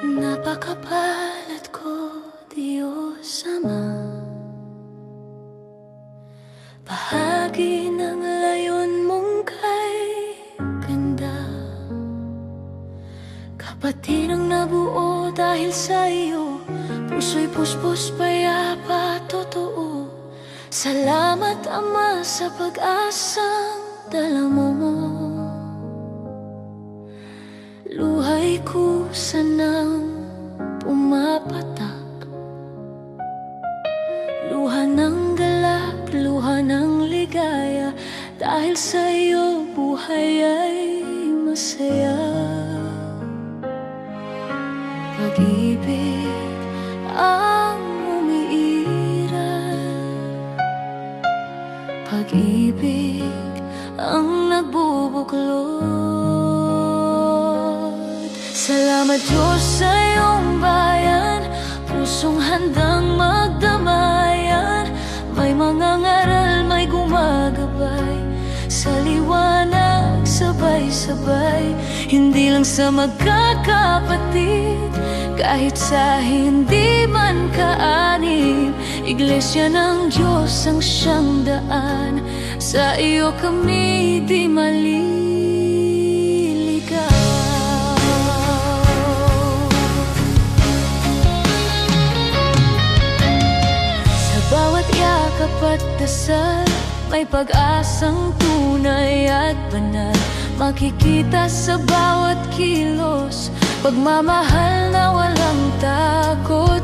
Napakapalad ko, Diyos Ama, bahagi ng layon mong kay ganda. Kapatid ang nabuo dahil sa iyo, puso'y puspos, payapa, totoo. Salamat, Ama, sa pag-asang dala mo. Luhay kusa ng pumapatak, luha ng galak, luha ng ligaya. Dahil sa iyo buhay ay masaya. Pag-ibig ang umiiral, pag-ibig ang nagbubuklod. Salamat, Diyos, sa iyong bayan, pusong handang magdamayan. May mga ngaral, may gumagabay, sa liwanag sabay-sabay. Hindi lang sa magkakapatid, kahit sa hindi man kaanib. Iglesia ng Diyos ang siyang daan, sa iyo kami di maliligaw. Sa bawat yakap at dasal, may pag-asang tunay at banal. Makikita sa bawat kilos, pagmamahal na walang takot.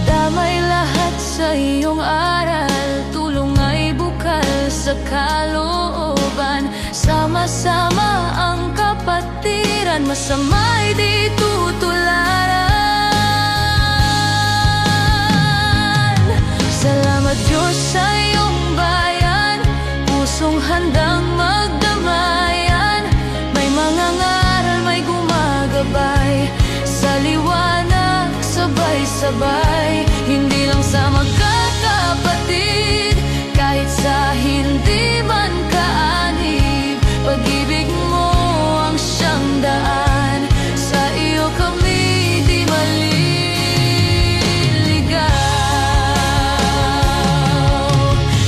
Damay lahat sa iyong aral, tulong ay bukal sa kalooban. Sama-sama ang kapatiran, masama'y di tutularan. Salamat, Diyos, sa iyong bayan, pusong handang magdamayan. May mga ngaral, may gumagabay, sa liwanag sabay-sabay. Hindi lang sa magkakapatid, kahit sa hindi man kaanib. Pag-ibig mo ang siyang daan, sa iyo kami di maliligaw.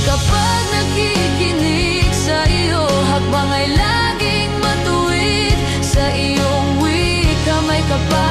Kapag nakikinig sa iyo, hakbang ay laging matuwid. Sa iyong wika may kapal,